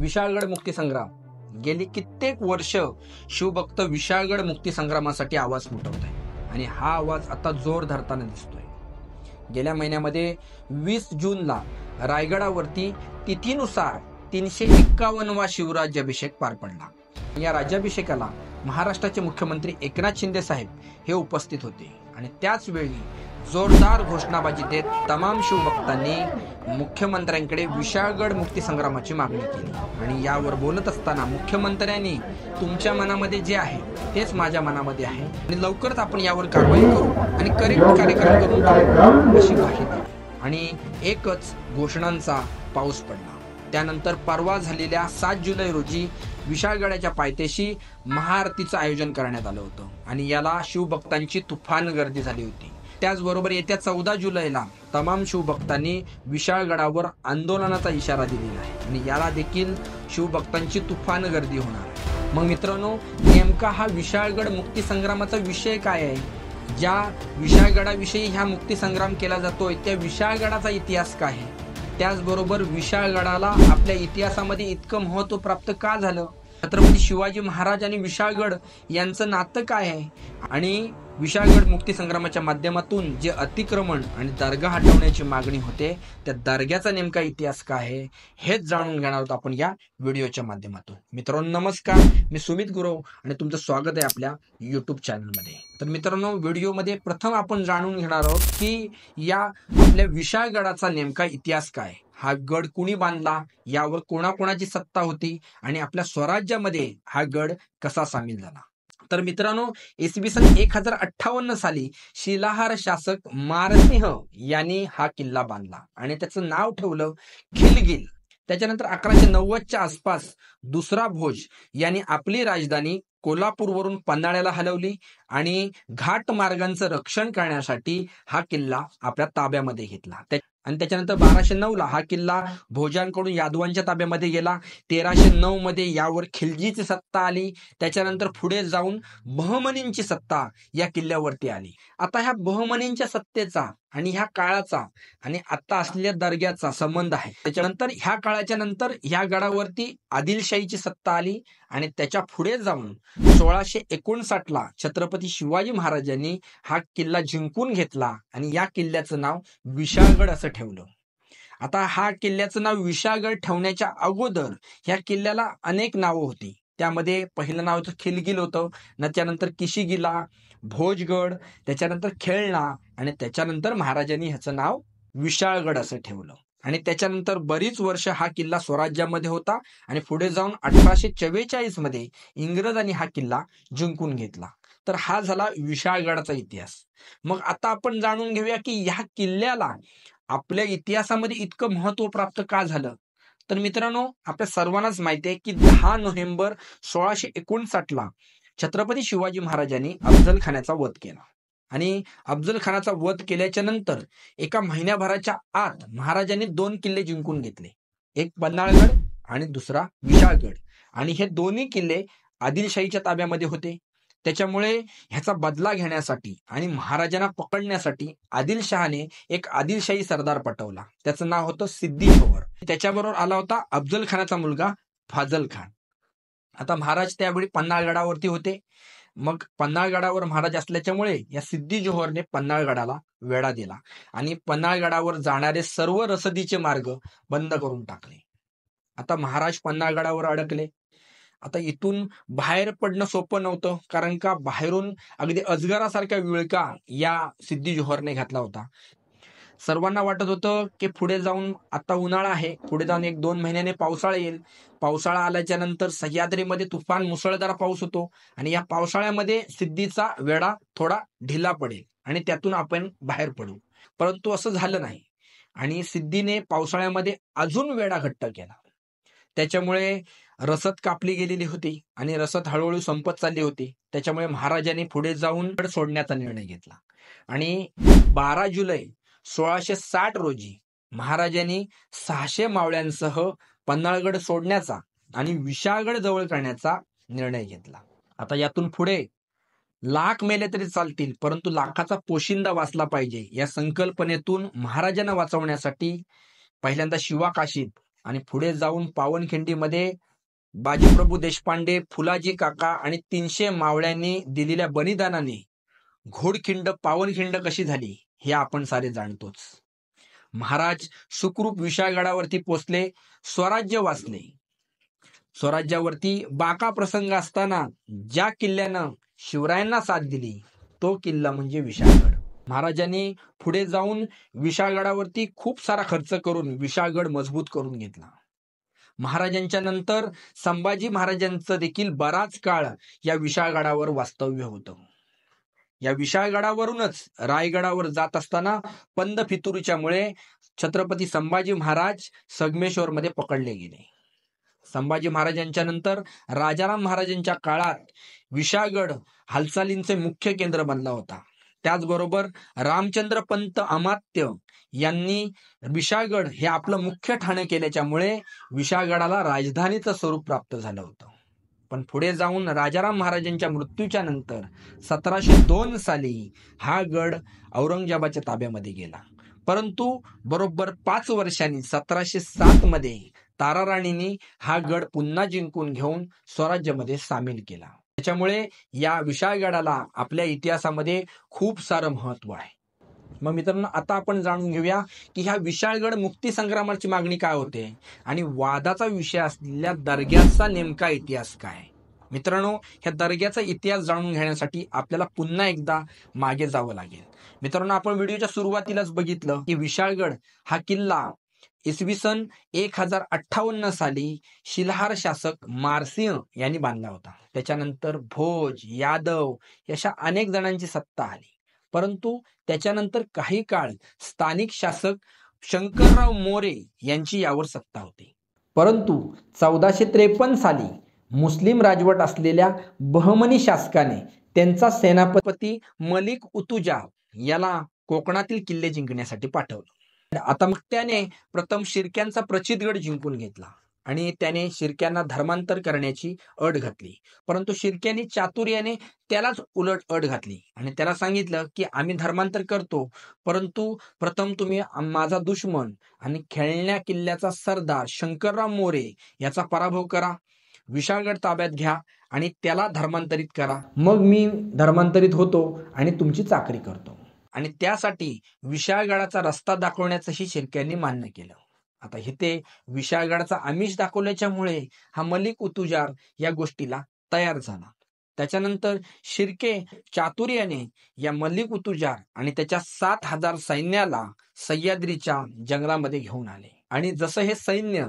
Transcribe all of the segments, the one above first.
विशाळगड मुक्ती संग्राम गेली कित्येक वर्ष शिवभक्त विशाळगड मुक्ती संग्रामासाठी आवाज उठवत आहे आणि हा आवाज आता जोर धरताना दिसतोय. गेल्या महिन्यामध्ये 20 जूनला रायगडावरती तिथीनुसार 351वा शिवराज्याभिषेक पार पडला. या राज्याभिषेकाला महाराष्ट्राचे मुख्यमंत्री एकनाथ शिंदे साहेब हे उपस्थित होते आणि त्याच वेळी जोरदार घोषणाबाजी देत तमाम शिवभक्तांनी मुख्यमंत्र्यांकडे विशाळगड मुक्ती संग्रामाची मागणी केली. आणि यावर बोलत असताना मुख्यमंत्र्यांनी तुमच्या मनामध्ये जे आहे तेच माझ्या मनामध्ये आहे आणि लवकरच आपण यावर कारवाई करू आणि करेक्ट कार्यक्रम करून टाकू अशी ग्वाही दिली. आणि एकच घोषणांचा पाऊस पडला. त्यानंतर परवा झालेल्या 7 जुलै रोजी विशाळगडाच्या पायथ्याशी महाआरतीचं आयोजन करण्यात आलं होतं आणि याला शिवभक्तांची तुफान गर्दी झाली होती. त्याचबरोबर येत्या 14 जुलैला तमाम शिवभक्तांनी विशाळगडावर आंदोलनाचा इशारा दिलेला आहे आणि याला देखील शिवभक्तांची तुफान गर्दी होणार आहे. मग मित्रांनो, नेमका हा विशाळगड मुक्ती संग्रामाचा विषय काय आहे? ज्या विशाळगडाविषयी ह्या मुक्ती संग्राम केला जातोय त्या विशाळगडाचा इतिहास काय आहे? त्याचबरोबर विशाळगडाला आपल्या इतिहासामध्ये इतकं महत्त्व प्राप्त का झालं? छत्रपती शिवाजी महाराज आणि विशाळगड यांचं नातं काय आहे? आणि विशाळगड मुक्ती संग्रामाच्या माध्यमातून जे अतिक्रमण आणि दर्गा हटवण्याची मागणी होते त्या दर्ग्याचा नेमका इतिहास काय आहे हेच जाणून घेणार आहोत आपण या व्हिडिओच्या माध्यमातून. मित्रांनो नमस्कार, मी सुमित गुरव आणि तुमचं स्वागत आहे आपल्या युट्यूब चॅनलमध्ये. तर मित्रांनो, व्हिडिओमध्ये प्रथम आपण जाणून घेणार आहोत की या आपल्या विशाळगडाचा नेमका इतिहास काय, हा गड कुणी बांधला, यावर कोणाकोणाची सत्ता होती आणि आपल्या स्वराज्यामध्ये हा गड कसा सामील झाला. तर मित्रांनो, इसवी सन 1058 साली शिलाहार शासक मारसिंह यांनी हा किल्ला बांधला आणि त्याचं नाव ठेवलं खिलगिल. त्याच्यानंतर 1190च्या आसपास दुसरा भोज यांनी आपली राजधानी कोल्हापूरवरून पन्हाळ्याला हलवली आणि घाट मार्गांचं रक्षण करण्यासाठी हा किल्ला आपल्या ताब्यामध्ये घेतला. आणि त्याच्यानंतर 1209ला हा किल्ला भोजांकडून यादवांच्या ताब्यामध्ये गेला. 1309 मध्ये यावर खिलजीची सत्ता आली. त्याच्यानंतर पुढे जाऊन बहमनींची सत्ता या किल्ल्यावरती आली. आता ह्या बहमनींच्या सत्तेचा आणि ह्या काळाचा आणि आता असलेल्या दर्ग्याचा संबंध आहे. त्याच्यानंतर ह्या काळाच्या नंतर ह्या गडावरती आदिलशाहीची सत्ता आली आणि त्याच्या पुढे जाऊन 1659ला छत्रपती शिवाजी महाराजांनी हा किल्ला जिंकून घेतला आणि या किल्ल्याचं नाव विशाळगड असं ठेवलं. आता हा किल्ल्याचं नाव विशाळगड ठेवण्याच्या अगोदर ह्या किल्ल्याला अनेक नावं होती. त्यामध्ये पहिलं नाव होतं खिलगिल होतं, त्याच्यानंतर किशीगिला, भोजगड, त्याच्यानंतर खेळणा आणि त्याच्यानंतर महाराजांनी ह्याचं नाव विशाळगड असं ठेवलं. आणि त्याच्यानंतर बरीच वर्ष हा किल्ला स्वराज्यामध्ये होता आणि पुढे जाऊन 1844 मध्ये इंग्रजांनी हा किल्ला जिंकून घेतला. तर हा झाला विशाळगडाचा इतिहास. मग आता आपण जाणून घेऊया की ह्या किल्ल्याला आपल्या इतिहासामध्ये इतकं महत्त्व प्राप्त का झालं. तर मित्रांनो, आपल्या सर्वांनाच माहिती आहे की 10 नोव्हेंबर 1659ला छत्रपती शिवाजी महाराजांनी अफजल खानाचा वध केला आणि अफजल खानाचा वध केल्याच्या नंतर एका महिन्याभराच्या आत महाराजांनी 2 किल्ले जिंकून घेतले, एक पन्हाळगड आणि दुसरा विशाळगड. आणि हे दोन्ही किल्ले आदिलशाहीच्या ताब्यामध्ये होते. त्याच्यामुळे ह्याचा बदला घेण्यासाठी आणि महाराजांना पकडण्यासाठी आदिलशहाने एक आदिलशाही सरदार पाठवला. त्याचं नाव होतं सिद्दी जोहर. त्याच्याबरोबर आला होता अफजल खानाचा मुलगा फाजल खान. आता महाराज त्यावेळी पन्हाळगडावरती होते. मग पन्हाळगडावर महाराज असल्याच्यामुळे या सिद्दी जोहरने पन्हाळगडाला वेढा दिला आणि पन्हाळगडावर जाणारे सर्व रसदीचे मार्ग बंद करून टाकले. आता महाराज पन्हाळगडावर अडकले. आता इथून बाहेर पडणं सोपं नव्हतं, कारण का बाहेरून अगदी अजगरासारखा विळका या सिद्दी जोहरने घातला होता. सर्वांना वाटत होतं की पुढे जाऊन आता उन्हाळा आहे, पुढे जाऊन 1-2 महिन्याने पावसाळा येईल. पावसाळा आल्याच्या नंतर सह्याद्रीमध्ये तुफान मुसळधार पाऊस होतो आणि या पावसाळ्यामध्ये सिद्धीचा वेढा थोडा ढिला पडेल आणि त्यातून आपण बाहेर पडू. परंतु असं झालं नाही आणि सिद्धीने पावसाळ्यामध्ये अजून वेढा घट्ट केला. त्याच्यामुळे रसद कापली गेलेली होती आणि रसद हळूहळू संपत चालली होती. त्याच्यामुळे महाराजांनी पुढे जाऊन गड सोडण्याचा निर्णय घेतला आणि 12 जुलै 1660 रोजी महाराजांनी 600 मावळ्यांसह पन्हाळगड सोडण्याचा आणि विशाळगड जवळ करण्याचा निर्णय घेतला. आता यातून पुढे लाख मेले तरी चालतील, परंतु लाखाचा पोशिंदा वाचला पाहिजे या संकल्पनेतून महाराजांना वाचवण्यासाठी पहिल्यांदा शिवा काशीद आणि पुढे जाऊन पावनखिंडीमध्ये बाजीप्रभू देशपांडे, फुलाजी काका आणि 300 मावळ्यांनी दिलेल्या बलिदानाने घोडखिंड पावनखिंड कशी झाली हे आपण सारे जाणतोच. महाराज सुखरूप विशाळगडावरती पोचले, स्वराज्य वाचले. स्वराज्यावरती बाका प्रसंग असताना ज्या किल्ल्यानं शिवरायांना साथ दिली तो किल्ला म्हणजे विशाळगड. महाराजांनी पुढे जाऊन विशाळगडावरती खूप सारा खर्च करून विशाळगड मजबूत करून घेतला. महाराजांच्या नंतर संभाजी महाराजांचं देखील बराच काळ या विशाळगडावर वास्तव्य होतं. या विशाळगडावरूनच रायगडावर जात असताना पंद फितुरीच्यामुळे छत्रपती संभाजी महाराज संगमेश्वर मध्ये पकडले गेले. संभाजी महाराजांच्या नंतर राजाराम महाराजांच्या काळात विशाळगड हालचालींचे मुख्य केंद्र बनला होता. त्याचबरोबर रामचंद्र पंत अमात्य यांनी विशाळगड हे आपलं मुख्य ठाणे केल्याच्यामुळे विशाळगडाला राजधानीचं स्वरूप प्राप्त झालं होतं. पण पुढे जाऊन राजाराम महाराजांच्या मृत्यूच्या नंतर 1702 साली हा गड औरंगजेबाच्या ताब्यामध्ये गेला. परंतु बरोबर 5 वर्षांनी 1707 मध्ये ताराराणींनी हा गड पुन्हा जिंकून घेऊन स्वराज्यामध्ये सामील केला. त्याच्यामुळे या विशाळगडाला आपल्या इतिहासामध्ये खूप सारं महत्व आहे. मग मित्रांनो, आता आपण जाणून घेऊया की ह्या विशाळगड मुक्ती संग्रामाची मागणी काय होते आणि वादाचा विषय असलेल्या दर्ग्याचा नेमका इतिहास काय. मित्रांनो, ह्या दर्ग्याचा इतिहास जाणून घेण्यासाठी आपल्याला पुन्हा एकदा मागे जावं लागेल. मित्रांनो, आपण व्हिडिओच्या सुरुवातीलाच बघितलं की विशाळगड हा किल्ला इसवी सन 1058 साली शिलाहार शासक मारसिंह यांनी बांधला होता. त्याच्यानंतर भोज, यादव अशा अनेक जणांची सत्ता आली. परंतु त्याच्यानंतर काही काळ स्थानिक शासक शंकरराव मोरे यांची यावर सत्ता होती. परंतु 1453 साली मुस्लिम राजवट असलेल्या बहमनी शासकाने त्यांचा सेनापती मलिक उतुजा याला कोकणातील किल्ले जिंकण्यासाठी पाठवलं. आता मग त्याने प्रथम शिर्क्यांचा प्रचितगड जिंकून घेतला आणि त्याने शिर्क्यांना धर्मांतर करण्याची अट घातली. परंतु शिर्क्यांनी चातुर्याने त्यालाच उलट अट घातली आणि त्याला सांगितलं की आम्ही धर्मांतर करतो, परंतु प्रथम तुम्ही माझा दुश्मन आणि खेळण्या किल्ल्याचा सरदार शंकरराव मोरे याचा पराभव करा, विशाळगड ताब्यात घ्या आणि त्याला धर्मांतरित करा, मग मी धर्मांतरित होतो आणि तुमची चाकरी करतो. आणि त्यासाठी विशाळगडाचा रस्ता दाखवण्याचंही शिर्क्यांनी मान्य केलं. आता इथे विशाळगडाचा आमिष दाखवल्याच्यामुळे हा मलिक उतुजार या गोष्टीला तयार झाला. त्याच्यानंतर शिर्के चातुर्याने या मलिक उतुजार आणि त्याच्या 7,000 सैन्याला सह्याद्रीच्या जंगलामध्ये घेऊन आले. आणि जसं हे सैन्य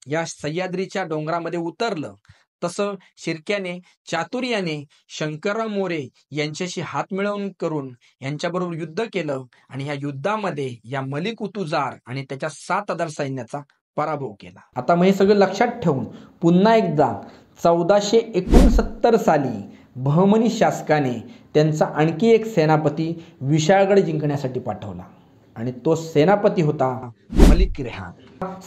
या सह्याद्रीच्या डोंगरामध्ये उतरलं तसं शिर्क्याने चातुर्याने शंकरराव मोरे यांच्याशी हात मिळवून करून यांच्याबरोबर युद्ध केलं आणि या युद्धामध्ये या मलिक उतुजार आणि त्याच्या 7,000 सैन्याचा पराभव केला. आता मग हे सगळं लक्षात ठेवून पुन्हा एकदा 1469 साली बहमनी शासकाने त्यांचा आणखी एक सेनापती विशाळगड जिंकण्यासाठी पाठवला आणि तो सेनापती होता मलिक रेहान.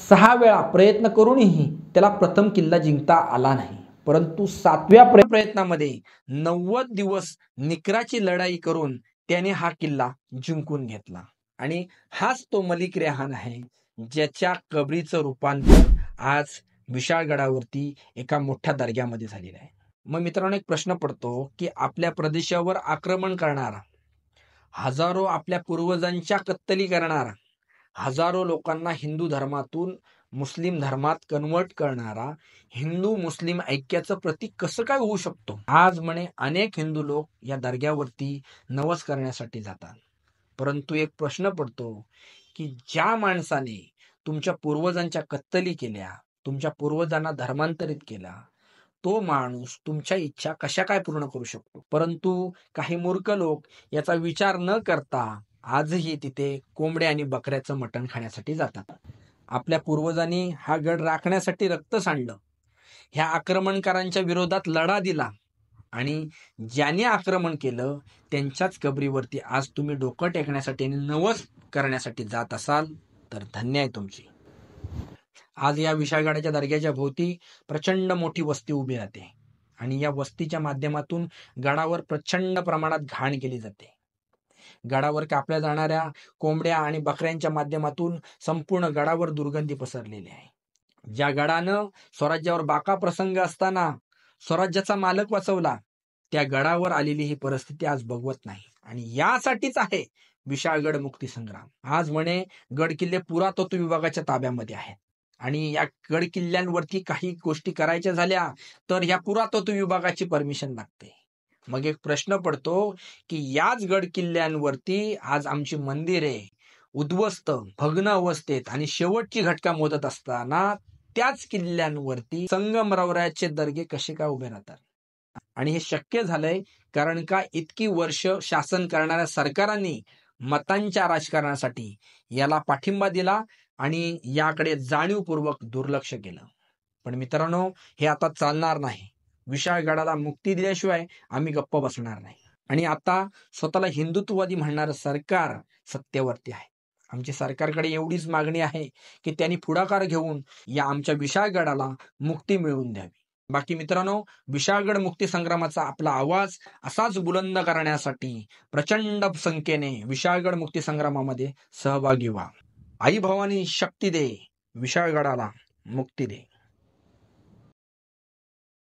6 वेळा प्रयत्न करूनही त्याला प्रथम किल्ला जिंकता आला नाही. परंतु 7व्या प्रयत्नामध्ये 90 दिवस निकराची लढाई करून त्याने हा किल्ला जिंकून घेतला. आणि हाच तो मलिक रेहान आहे ज्याच्या कबरीचं रूपांतर आज विशाळगडावरती एका मोठ्या दर्ग्यामध्ये झालेलं आहे. मग मित्रांनो, एक प्रश्न पडतो की आपल्या प्रदेशावर आक्रमण करणारा, हजारो आपल्या पूर्वजांच्या कत्तली करणारा, हजारो लोकांना हिंदू धर्मातून मुस्लिम धर्मात कन्वर्ट करणारा हिंदू मुस्लिम ऐक्याचं प्रतीक कसं काय होऊ शकतो. आज म्हणे अनेक हिंदू लोक या दर्ग्यावरती नवस करण्यासाठी जातात. परंतु एक प्रश्न पडतो की ज्या माणसाने तुमच्या पूर्वजांच्या कत्तली केल्या, तुमच्या पूर्वजांना धर्मांतरित केला, तो माणूस तुमच्या इच्छा कशा काय पूर्ण करू शकतो. परंतु काही मूर्ख लोक याचा विचार न करता आजही तिथे कोंबड्या आणि बकऱ्याचं मटण खाण्यासाठी जातात. आपल्या पूर्वजांनी हा गड राखण्यासाठी रक्त सांडलं, ह्या आक्रमणकारांच्या विरोधात लढा दिला आणि ज्याने आक्रमण केलं त्यांच्याच कबरीवरती आज तुम्ही डोकं टेकण्यासाठी आणि नवस करण्यासाठी जात असाल तर धन्य आहे तुमची. आज या विशाळगडाच्या दर्ग्याच्या भोवती प्रचंड मोठी वस्ती उभी राहते आणि या वस्तीच्या माध्यमातून गडावर प्रचंड प्रमाणात घाण केली जाते. गडावर कापल्या जाणाऱ्या कोंबड्या आणि बकऱ्यांच्या माध्यमातून संपूर्ण गडावर दुर्गंधी पसरलेली आहे. ज्या गडानं स्वराज्यावर बाका प्रसंग असताना स्वराज्याचा मालक वाचवला, त्या गडावर आलेली ही परिस्थिती आज बघवत नाही. आणि यासाठीच आहे विशाळगड मुक्ती संग्राम. आज म्हणे गड किल्ले पुरातत्व विभागाच्या ताब्यामध्ये आहेत आणि या गड किल्ल्यांवरती काही गोष्टी करायच्या झाल्या तर या पुरातत्व विभागाची परमिशन लागते. मग एक प्रश्न पडतो की याच गड किल्ल्यांवरती आज आमची मंदिरे उद्ध्वस्त भग्न अवस्थेत आणि शेवटची घटका मोदत असताना त्याच किल्ल्यांवरती संगमरवराचे दर्गे कसे काय उभे राहतात? आणि हे शक्य झालंय कारण का इतकी वर्ष शासन करणाऱ्या सरकारांनी मतांच्या राजकारणासाठी याला पाठिंबा दिला आणि याकडे जाणीवपूर्वक दुर्लक्ष केलं. पण मित्रांनो, हे आता चालणार नाही. विशाळगडाला मुक्ती दिल्याशिवाय आम्ही गप्प बसणार नाही. आणि आता स्वतःला हिंदुत्ववादी म्हणणारं सरकार सत्तेवरती आहे. आमची सरकारकडे एवढीच मागणी आहे की त्यांनी पुढाकार घेऊन या आमच्या विशाळगडाला मुक्ती मिळवून द्यावी. बाकी मित्रांनो, विशाळगड मुक्ती संग्रामाचा आपला आवाज असाच बुलंद करण्यासाठी प्रचंड संख्येने विशाळगड मुक्ती संग्रामामध्ये सहभागी व्हा. आई भवानी शक्ती दे, विशाळगडाला मुक्ती दे.